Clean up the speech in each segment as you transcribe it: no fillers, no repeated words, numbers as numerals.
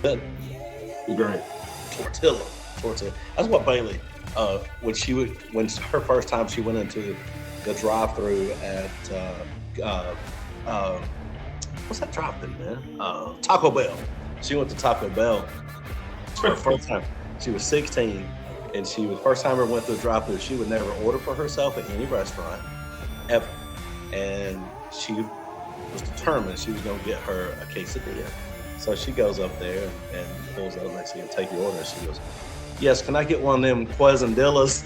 Good. Great. Tortilla. That's what Bailey. When her first time she went into the drive-through at uh, uh, what's that drive-through, man? Taco Bell. She went to Taco Bell for the first time. She was 16, and she was first time ever went through a drive-through. She would never order for herself at any restaurant ever, and she was determined she was going to get her a quesadilla. So she goes up there and pulls up next to you and take your order. She goes, "Yes, can I get one of them quesadillas?"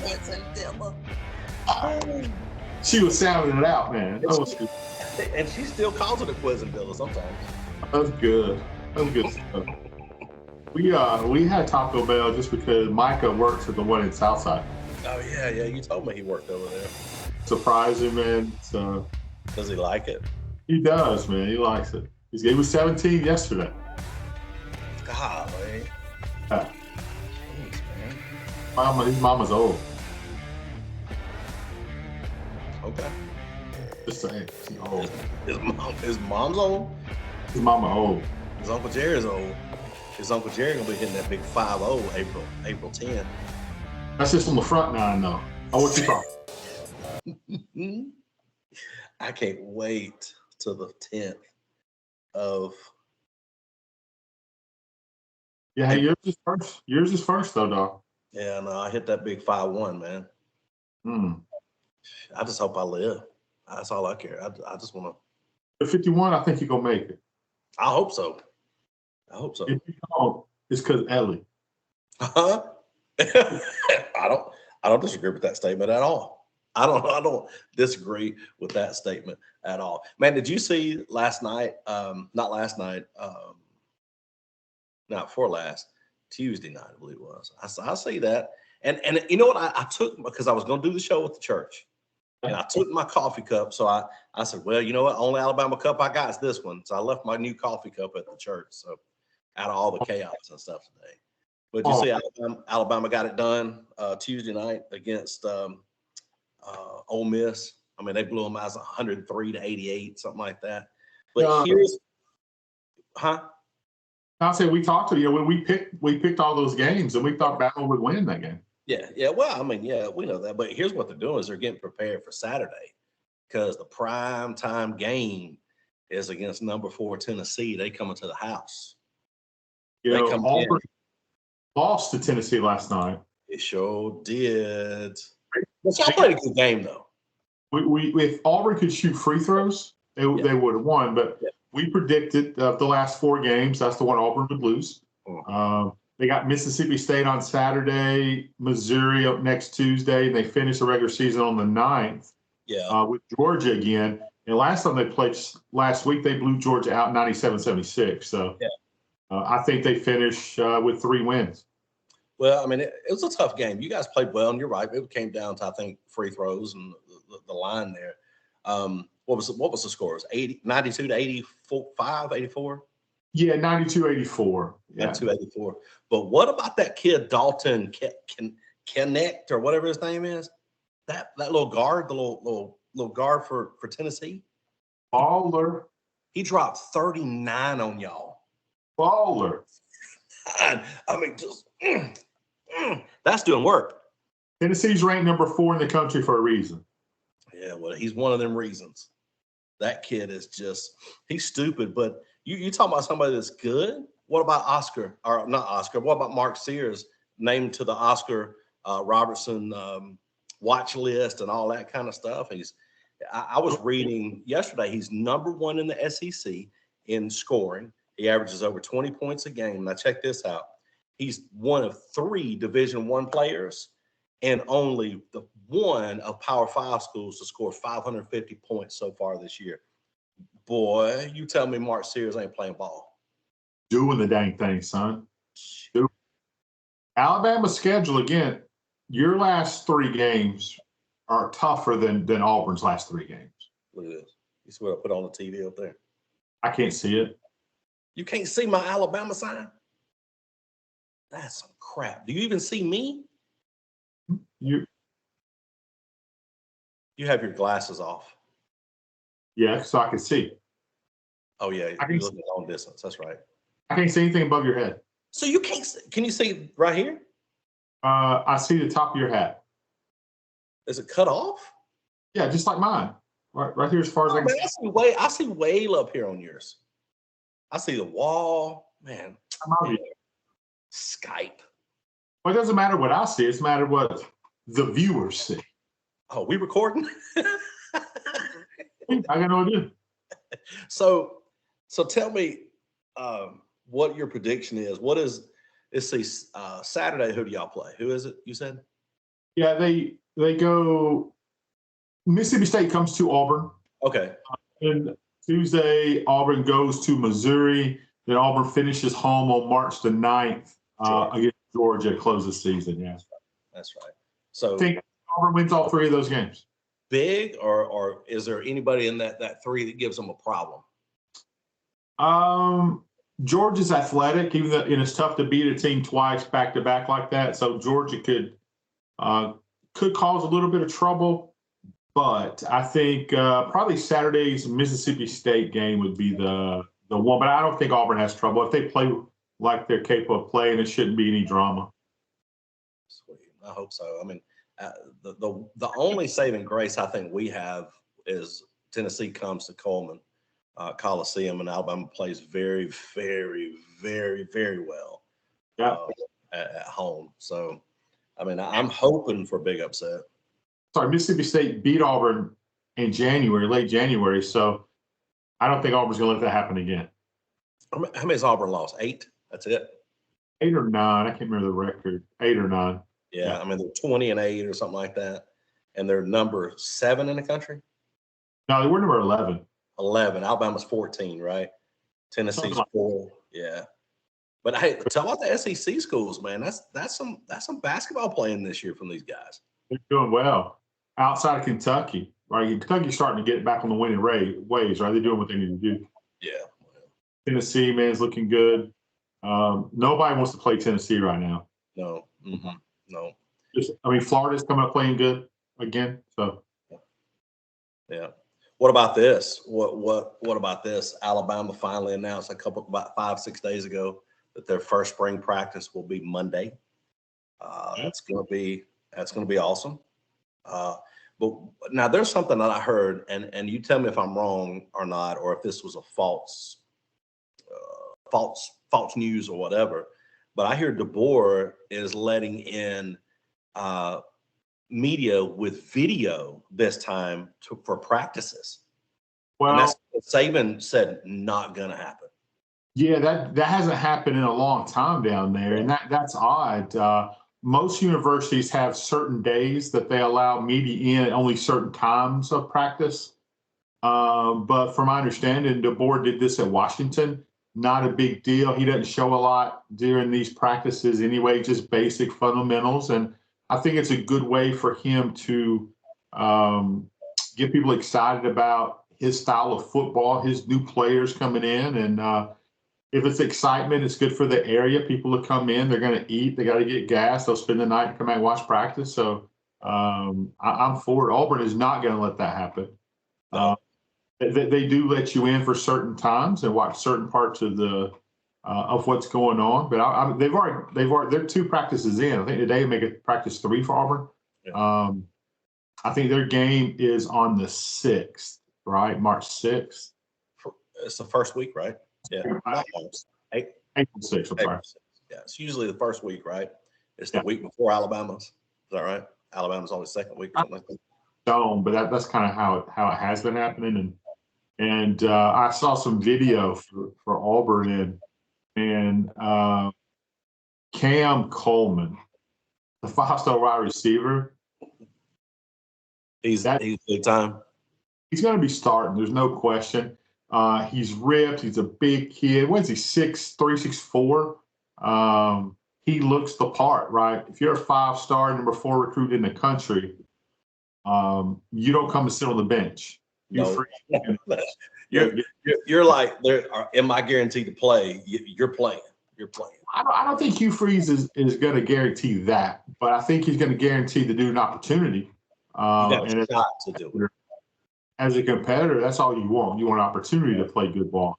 Quesadilla. She was sounding it out, man. And she still calls it a quesadilla sometimes. That's good. That's good stuff. We had Taco Bell just because Micah works at the one in Southside. Oh yeah. You told me he worked over there. Surprising, man. So Does he like it? he does, man. He likes it. He was 17 yesterday. Golly. Yeah. Jeez, man. His mama's old. Okay. Just saying, she's old. His mom's old. His mama old. His Uncle Jerry's old. His Uncle Jerry gonna be hitting that big 5-0 April 10. That's just on the front nine, though. Oh, what you talking? I can't wait till the 10th of. Yeah, hey, yours is first. Yours is first, though, dog. Yeah, no, I hit that big 5-1, man. I just hope I live. That's all I care. I just want to. At 51, I think you're gonna make it. I hope so. If you don't, it's because Ellie. I don't disagree with that statement at all. I don't disagree with that statement at all. Man, did you see last night? Not last night. Not for last Tuesday night, I believe it was. I see that, and you know what? I took because I was going to do the show with the church, and I took my coffee cup. So I said, well, you know what? Only Alabama cup I got is this one. So I left my new coffee cup at the church. So out of all the chaos and stuff today. But you see, Alabama got it done Tuesday night against Ole Miss. I mean, they blew them out 103-88, something like that. But I'll say we talked to you when we picked all those games, and we thought Bama would win that game. Yeah. Well, I mean, yeah, we know that. But here's what they're doing: is they're getting prepared for Saturday because the prime time game is against number 4 Tennessee. They coming to the house. Auburn lost to Tennessee last night. It sure did. But y'all played a good game, though. If Auburn could shoot free throws, they would have won. But we predicted the last 4 games. That's the one Auburn would lose. They got Mississippi State on Saturday, Missouri up next Tuesday, and they finish the regular season on the 9th. With Georgia again. And last time they played last week, they blew Georgia out 97-76. So I think they finish with 3 wins. Well, I mean, it was a tough game. You guys played well, and you're right. It came down to, I think, free throws and the line there. What was the score? It was 92 to 85, 84? Yeah, 92-84. Yeah. 92-84. But what about that kid, Dalton Connect or whatever his name is? That little guard, the little guard for Tennessee? Baller. He dropped 39 on y'all. Baller. I mean, just that's doing work. Tennessee's ranked number 4 in the country for a reason. Yeah, well, he's one of them reasons. That kid is he's stupid, but you talking about somebody that's good? What about Oscar, or not Oscar, what about Mark Sears, named to the Oscar Robertson watch list and all that kind of stuff? I was reading yesterday, he's number 1 in the SEC in scoring. He averages over 20 points a game. Now check this out. He's one of 3 Division I players and only the one of Power 5 schools to score 550 points so far this year. Boy, you tell me Mark Sears ain't playing ball. Doing the dang thing, son. Alabama's schedule, again, your last 3 games are tougher than Auburn's last 3 games. Look at this. You see what I put on the TV up there? I can't see it. You can't see my Alabama sign? That's some crap. Do you even see me? You have your glasses off. Yeah, so I can see. Oh yeah, you're looking at long distance. That's right. I can't see anything above your head. So you can't. Can you see right here? I see the top of your hat. Is it cut off? Yeah, just like mine. Right here, as far as I can Man, see. I see way up here on yours. I see the wall, man. Skype. Well, it doesn't matter what I see. It's matter what the viewers see. Oh, we recording? I got no idea. So tell me what your prediction is. What is? Let's see. Saturday, who do y'all play? Who is it? You said? Yeah, they go. Mississippi State comes to Auburn. Okay. And Tuesday, Auburn goes to Missouri. Then Auburn finishes home on March the 9th against Georgia to close the season. Yeah, that's right. So I think Auburn wins all three of those games. Big, or is there anybody in that three that gives them a problem? Georgia's athletic, even though it's tough to beat a team twice back to back like that. So Georgia could cause a little bit of trouble. But I think probably Saturday's Mississippi State game would be the one. But I don't think Auburn has trouble. If they play like they're capable of playing, it shouldn't be any drama. Sweet. I hope so. I mean, the only saving grace I think we have is Tennessee comes to Coleman Coliseum, and Alabama plays very, very, very, very well at home. So, I mean, I'm hoping for a big upset. Sorry, Mississippi State beat Auburn in January, late January. So I don't think Auburn's going to let that happen again. How many has Auburn lost? 8? That's it? 8 or 9. I can't remember the record. 8 or 9. Yeah, I mean, they're 20-8 or something like that. And they're number 7 in the country? No, they were number 11. 11. Alabama's 14, right? Tennessee's 4. Yeah. But hey, tell about the SEC schools, man. That's some basketball playing this year from these guys. They're doing well. Outside of Kentucky, right? Kentucky's starting to get back on the winning ways, right? They're doing what they need to do. Yeah. Tennessee, man, is looking good. Nobody wants to play Tennessee right now. No. Mm-hmm. No. Florida's coming up playing good again. So. Yeah. What about this? What about this? Alabama finally announced about 5-6 days ago that their first spring practice will be Monday. That's going to be awesome. But now there's something that I heard, and you tell me if I'm wrong or not, or if this was a false news or whatever. But I hear DeBoer is letting in media with video this time for practices. Well, and that's what Saban said not going to happen. Yeah, that hasn't happened in a long time down there, and that's odd. Most universities have certain days that they allow media in at only certain times of practice. But from my understanding, DeBoer did this at Washington. Not a big deal. He doesn't show a lot during these practices anyway, just basic fundamentals. And I think it's a good way for him to get people excited about his style of football, his new players coming in. And if it's excitement, it's good for the area. People will come in, they're going to eat, they got to get gas, they'll spend the night and come out and watch practice. So I'm for it. Auburn is not going to let that happen. They do let you in for certain times and watch certain parts of of what's going on. But they've already they're 2 practices in. I think today they make it practice 3 for Auburn. Yeah. I think their game is on the 6th, right? March 6th. It's the first week, right? Yeah. April 6th. I'm sorry. Yeah, it's usually the first week, right? It's the week before Alabama's. Is that right? Alabama's only second week or something like that. But that's kind of how it has been happening. And I saw some video for Auburn and Cam Coleman, the 5-star wide receiver. He's big time. He's going to be starting. There's no question. He's ripped. He's a big kid. What is he? 6'3", 6'4". He looks the part, right? If you're a 5-star, number 4 recruit in the country, you don't come to sit on the bench. You're free. You're like, am I guaranteed to play? You're playing. You're playing. I don't think Hugh Freeze is going to guarantee that, but I think he's going to guarantee the dude an opportunity. You got a shot to do it. As a competitor, that's all you want. You want an opportunity to play good ball.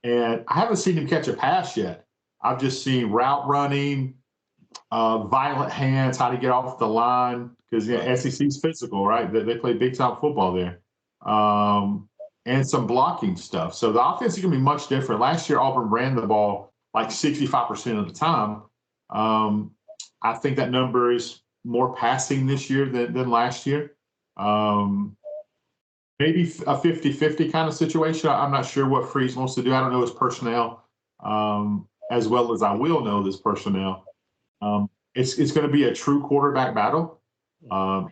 And I haven't seen him catch a pass yet. I've just seen route running, violent hands, how to get off the line, because SEC's physical, right? They play big time football there, and some blocking stuff. So the offense is going to be much different. Last year, Auburn ran the ball like 65% of the time. I think that number is more passing this year than last year. Maybe a 50-50 kind of situation. I'm not sure what Freeze wants to do. I don't know his personnel as well as I will know this personnel. It's going to be a true quarterback battle.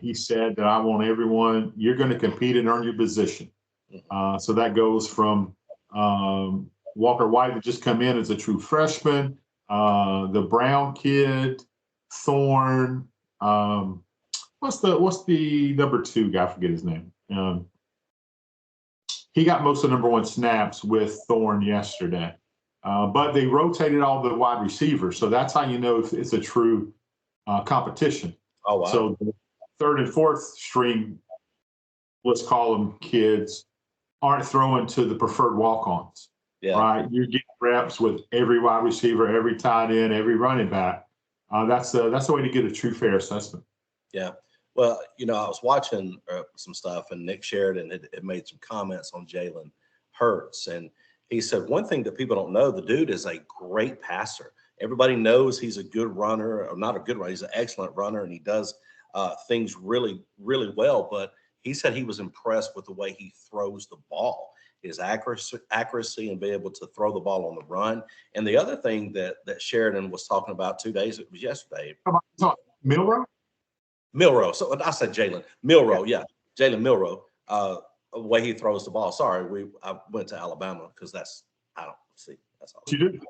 He said that I want everyone, you're going to compete and earn your position. So that goes from Walker White, that just come in as a true freshman, the Brown kid, Thorne. What's the number 2 guy? I forget his name. He got most of the number 1 snaps with Thorne yesterday. But they rotated all the wide receivers. So that's how you know if it's a true competition. Oh, wow. So the 3rd and 4th string, let's call them kids, aren't throwing to the preferred walk-ons. Yeah. Right? You're getting reps with every wide receiver, every tight end, every running back. That's the way to get a true fair assessment. Yeah. Well, I was watching some stuff, and Nick Sheridan had made some comments on Jalen Hurts, and he said one thing that people don't know: the dude is a great passer. Everybody knows he's a good runner, or not a good runner. He's an excellent runner, and he does things really, really well. But he said he was impressed with the way he throws the ball, his accuracy, and be able to throw the ball on the run. And the other thing that Sheridan was talking about 2 days, it was yesterday. Milroe. So I said Jalen Milroe. Yeah, Jalen Milroe. The way he throws the ball. Sorry, I went to Alabama because that's all. You did.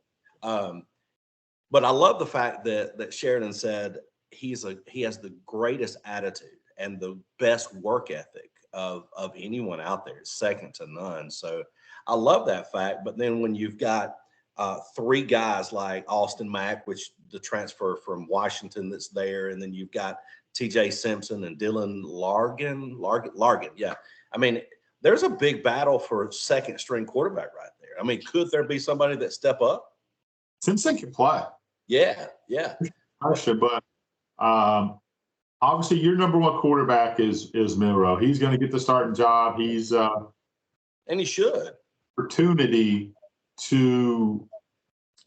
But I love the fact that Sheridan said he has the greatest attitude and the best work ethic of anyone out there. It's second to none. So I love that fact. But then when you've got 3 guys like Austin Mack, which the transfer from Washington that's there, and then you've got TJ Simpson and Dylan Largent. Yeah. I mean, there's a big battle for second string quarterback right there. I mean, could there be somebody that step up? Simpson can play. Yeah. But obviously your number 1 quarterback is Milroe. He's going to get the starting job. He's and he should. Opportunity to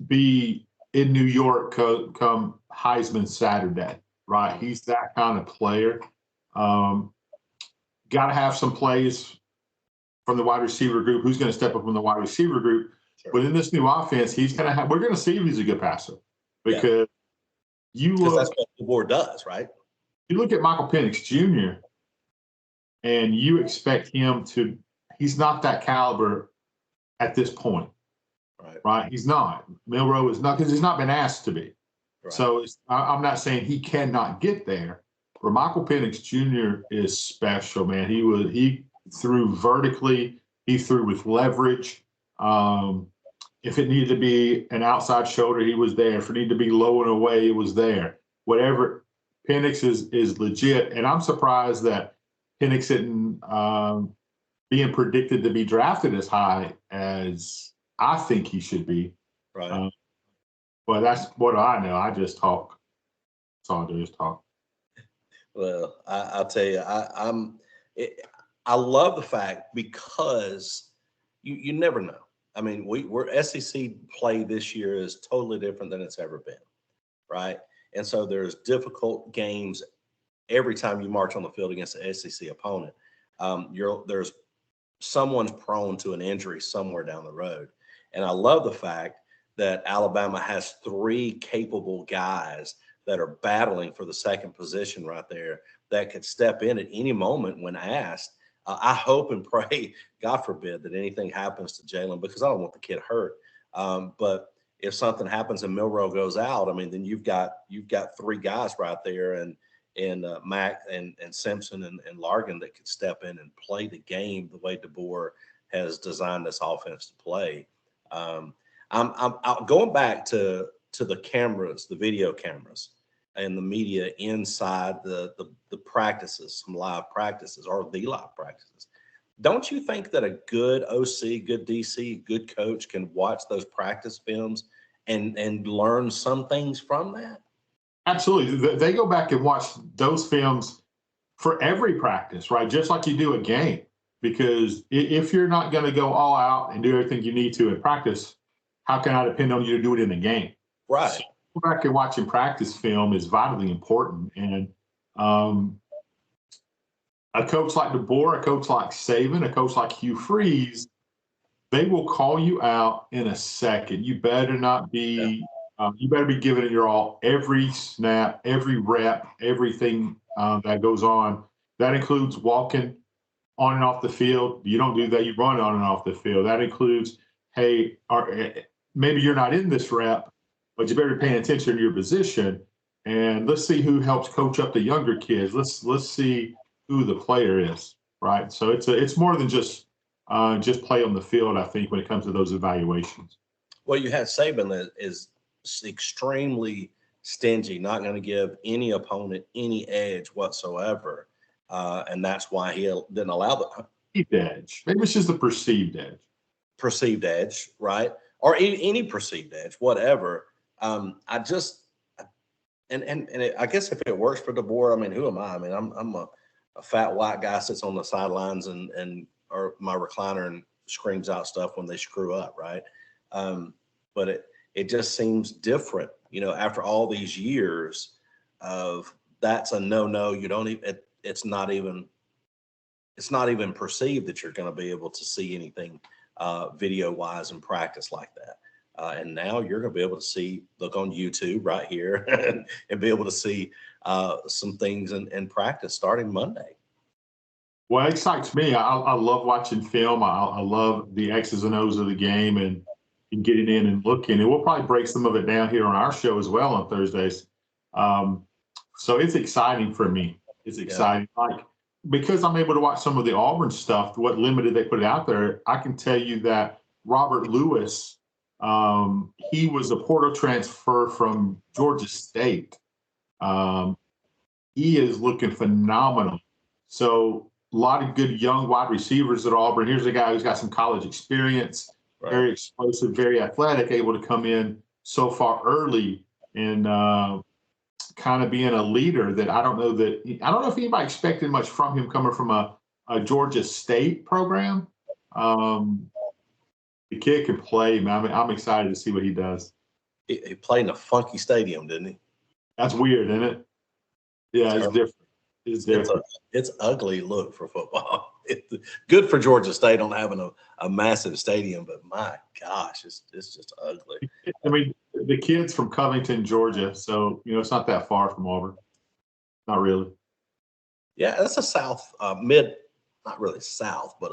be in New York come Heisman Saturday. Right, he's that kind of player. Got to have some plays from the wide receiver group. Who's going to step up in the wide receiver group? Sure. But in this new offense, he's going to have. We're going to see if he's a good passer because that's what the board does, right? You look at Michael Penix Jr. and you expect him to. He's not that caliber at this point, right? He's not. Milroe is not because he's not been asked to be. Right. So I'm not saying he cannot get there, but Michael Penix Jr. is special, man. He threw vertically, he threw with leverage. If it needed to be an outside shoulder, he was there. If it needed to be low and away, he was there. Whatever, Penix is legit, and I'm surprised that Penix isn't being predicted to be drafted as high as I think he should be. Right. Well, that's what I know. I just talk. That's all I do is talk. Well, I'll tell you, I love the fact because you never know. I mean, we're SEC play this year is totally different than it's ever been, right? And so there's difficult games every time you march on the field against an SEC opponent. There's someone's prone to an injury somewhere down the road, and I love the fact that Alabama has 3 capable guys that are battling for the second position right there that could step in at any moment when asked. I hope and pray, God forbid, that anything happens to Jalen because I don't want the kid hurt. But if something happens and Milroe goes out, I mean, then you've got 3 guys right there and Mack and Simpson and Largent that could step in and play the game the way DeBoer has designed this offense to play. I'm going back to the cameras, the video cameras, and the media inside the practices, some live practices or the live practices. Don't you think that a good OC, good DC, good coach can watch those practice films and learn some things from that? Absolutely. They go back and watch those films for every practice, right? Just like you do a game. Because if you're not going to go all out and do everything you need to in practice, how can I depend on you to do it in the game? Right. So go back and watching practice film is vitally important. And a coach like DeBoer, a coach like Saban, a coach like Hugh Freeze, they will call you out in a second. You better not be. You better be giving it your all every snap, every rep, everything that goes on. That includes walking on and off the field. You don't do that. You run on and off the field. That includes, hey, maybe you're not in this rep, but you better be paying attention to your position. And let's see who helps coach up the younger kids. Let's see who the player is, right? So it's more than just play on the field, I think, when it comes to those evaluations. Well, you had Saban that is extremely stingy, not going to give any opponent any edge whatsoever. And that's why he didn't allow the perceived edge. Maybe it's just the perceived edge. Perceived edge, right? Or any perceived edge, whatever. I just I guess if it works for DeBoer, I mean, who am I? I mean, I'm a fat white guy sits on the sidelines and or my recliner and screams out stuff when they screw up, right? But it just seems different, after all these years of that's a no. You don't even. It's not even perceived that you're going to be able to see anything video wise in practice like that. And now you're going to be able to look on YouTube right here and be able to see some things in practice starting Monday. Well, it excites me. I love watching film. I love the X's and O's of the game and getting in and looking. And we'll probably break some of it down here on our show as well on Thursdays. So it's exciting for me. It's exciting. Yeah. Because I'm able to watch some of the Auburn stuff, what limited they put out there, I can tell you that Robert Lewis, he was a portal transfer from Georgia State. He is looking phenomenal. So a lot of good young wide receivers at Auburn. Here's a guy who's got some college experience, right. Very explosive, very athletic, able to come in so far early and kind of being a leader that I don't know if anybody expected much from him coming from a Georgia State program. The kid can play, man. I'm excited to see what he does. He played in a funky stadium, didn't he? That's weird, isn't it? Yeah, it's different. It's different. It's ugly look for football. It's good for Georgia State on having a massive stadium, but my gosh, it's just ugly. I mean, the kid's from Covington, Georgia, so it's not that far from Auburn. Not really. Yeah, that's a south mid, not really south, but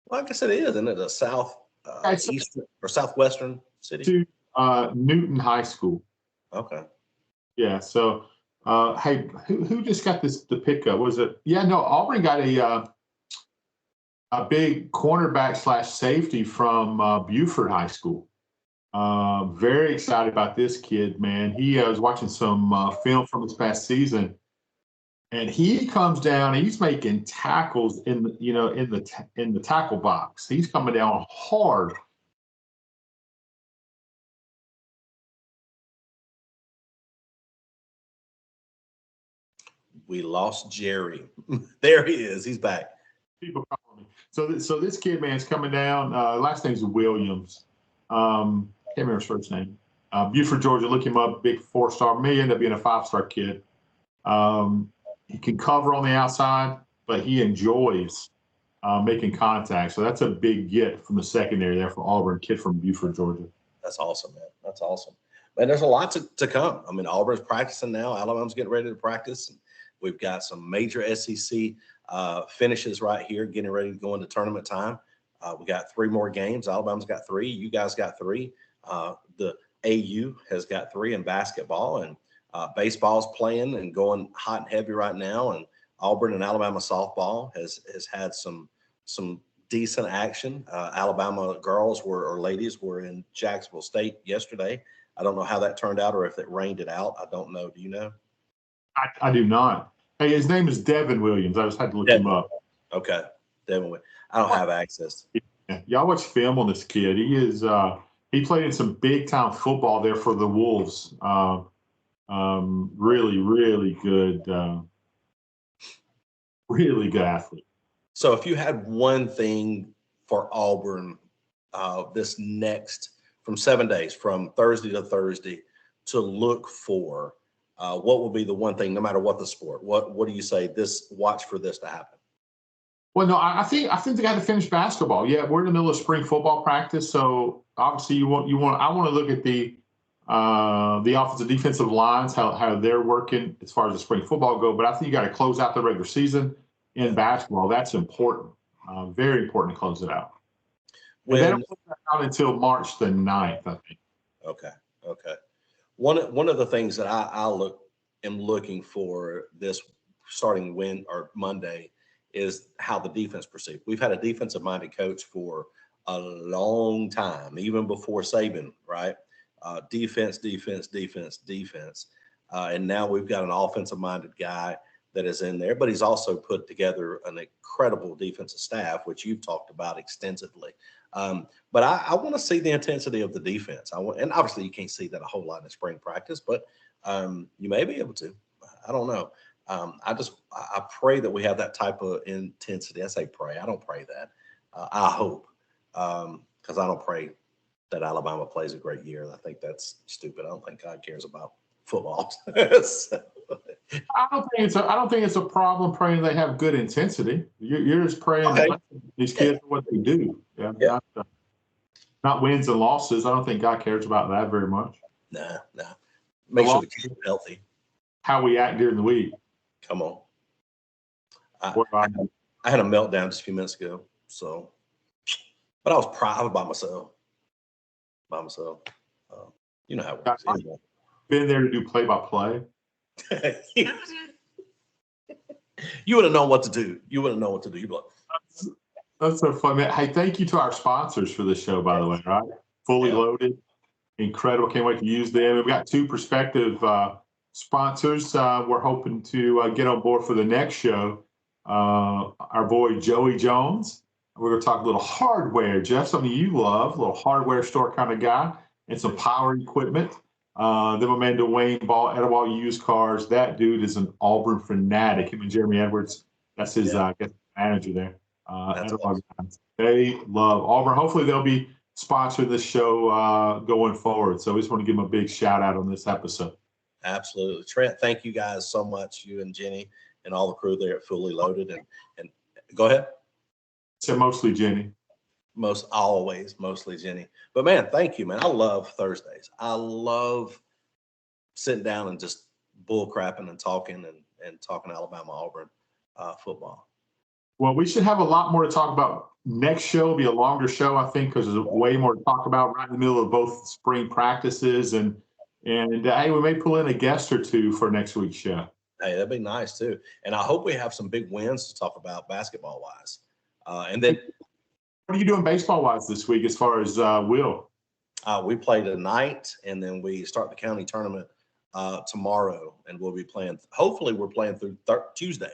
well, I guess it is, isn't it? A south eastern or southwestern city. To Newton High School. Okay. Yeah. So, hey, who just got the pickup? Was it? Yeah. No, Auburn got a big cornerback / safety from Buford High School. Very excited about this kid, man. He was watching some film from this past season, and he comes down. He's making tackles in the tackle box. He's coming down hard. We lost Jerry. There he is. He's back. People calling me. So this kid, man, is coming down. Last name's Williams. Can't remember his first name. Buford, Georgia. Look him up. Big 4-star. May end up being a 5-star kid. He can cover on the outside, but he enjoys making contact. So that's a big get from the secondary there for Auburn. Kid from Buford, Georgia. That's awesome, man. That's awesome. Man, there's a lot to come. I mean, Auburn's practicing now. Alabama's getting ready to practice. We've got some major SEC finishes right here, getting ready to go into tournament time. We got 3 more games. Alabama's got 3. You guys got 3. The AU has got 3 in basketball, and baseball's playing and going hot and heavy right now. And Auburn and Alabama softball has had some decent action. Alabama girls or ladies were in Jacksonville State yesterday. I don't know how that turned out or if it rained it out. I don't know. Do you know? I do not. Hey, his name is Devin Williams. I just had to look him up. Okay. Definitely. I don't have access. Yeah. Y'all watch film on this kid. He played in some big time football there for the Wolves. Really, really good athlete. So if you had one thing for Auburn this next from 7 days, from Thursday to Thursday, to look for, what would be the one thing, no matter what the sport? What do you say? Watch for this to happen. Well, no, I think they got to finish basketball. Yeah, we're in the middle of spring football practice, so obviously I want to look at the offensive defensive lines, how they're working as far as the spring football go. But I think you got to close out the regular season in basketball. That's important, very important to close it out. And they don't put that out until March the 9th, I think. Okay. One of the things that am looking for this starting Monday is how the defense perceived. We've had a defensive-minded coach for a long time, even before Saban, right? Defense. And now we've got an offensive-minded guy that is in there, but he's also put together an incredible defensive staff, which you've talked about extensively. But I want to see the intensity of the defense. And obviously you can't see that a whole lot in spring practice, but you may be able to. I don't know. I pray that we have that type of intensity. I say pray. I don't pray that. I hope, because I don't pray that Alabama plays a great year. I think that's stupid. I don't think God cares about football. So. I don't think it's a problem praying they have good intensity. You're just praying that these kids are what they do. Yeah. Not wins and losses. I don't think God cares about that very much. Nah. Make sure the kids are healthy. How we act during the week. Come on. I had a meltdown just a few minutes ago. So, but I was proud by myself. You know how it works. Anyway. Been there to do play-by-play. You would have known what to do. You'd be like, that's so fun, man. Hey, thank you to our sponsors for this show, by the way, right? Fully Loaded. Incredible. Can't wait to use them. We've got two prospective sponsors. We're hoping to get on board for the next show. Our boy Joey Jones. We're going to talk a little hardware, Jeff, something you love, a little hardware store kind of guy, and some power equipment. Then my man Dwayne Ball, Etowah Used Cars. That dude is an Auburn fanatic. Him and Jeremy Edwards, that's his manager there. Etowah guys. They love Auburn. Hopefully they'll be sponsoring this show going forward. So we just want to give them a big shout out on this episode. Absolutely. Trent, thank you guys so much, you and Jenny and all the crew there at Fully Loaded. And go ahead. So mostly Jenny. Mostly Jenny. But man, thank you, man. I love Thursdays. I love sitting down and just bull crapping and talking Alabama Auburn football. Well, we should have a lot more to talk about. Next show will be a longer show, I think, because there's way more to talk about right in the middle of both spring practices. And hey, we may pull in a guest or two for next week's show. Hey, that'd be nice too. And I hope we have some big wins to talk about basketball wise. And then, what are you doing baseball wise this week as far as Will? We play tonight, and then we start the county tournament tomorrow, and we'll be playing. Hopefully, we're playing through Tuesday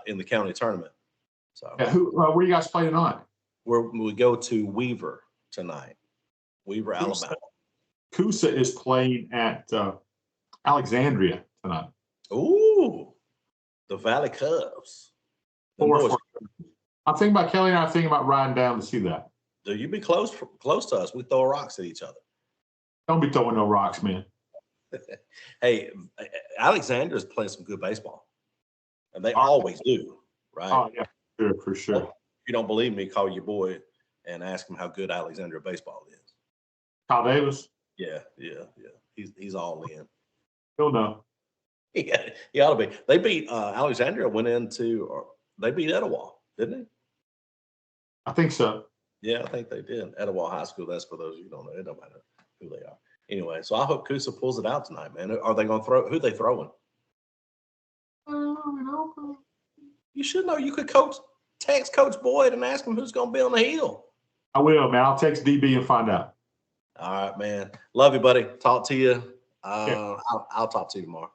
in the county tournament. So, where are you guys playing tonight? We go to Weaver tonight, Alabama. Coosa is playing at Alexandria tonight. Ooh, the Valley Cubs. I'm thinking about Kelly and I'm thinking about riding down to see that. Do you be close to us? We throw rocks at each other. Don't be throwing no rocks, man. Hey, Alexander's playing some good baseball, and they always do, right? Oh yeah, for sure. If you don't believe me, call your boy and ask him how good Alexandria baseball is. Kyle Davis. Yeah. He's all in. He'll know. He ought to be. They beat Alexandria. They beat Etowah, didn't they? I think so. Yeah, I think they did. Etowah High School. That's for those of you who don't know. It don't matter who they are. Anyway, so I hope Coosa pulls it out tonight, man. Are they going to throw? Who are they throwing? You should know. You could text Coach Boyd and ask him who's going to be on the hill. I will, man. I'll text DB and find out. All right, man. Love you, buddy. Talk to you. I'll talk to you tomorrow.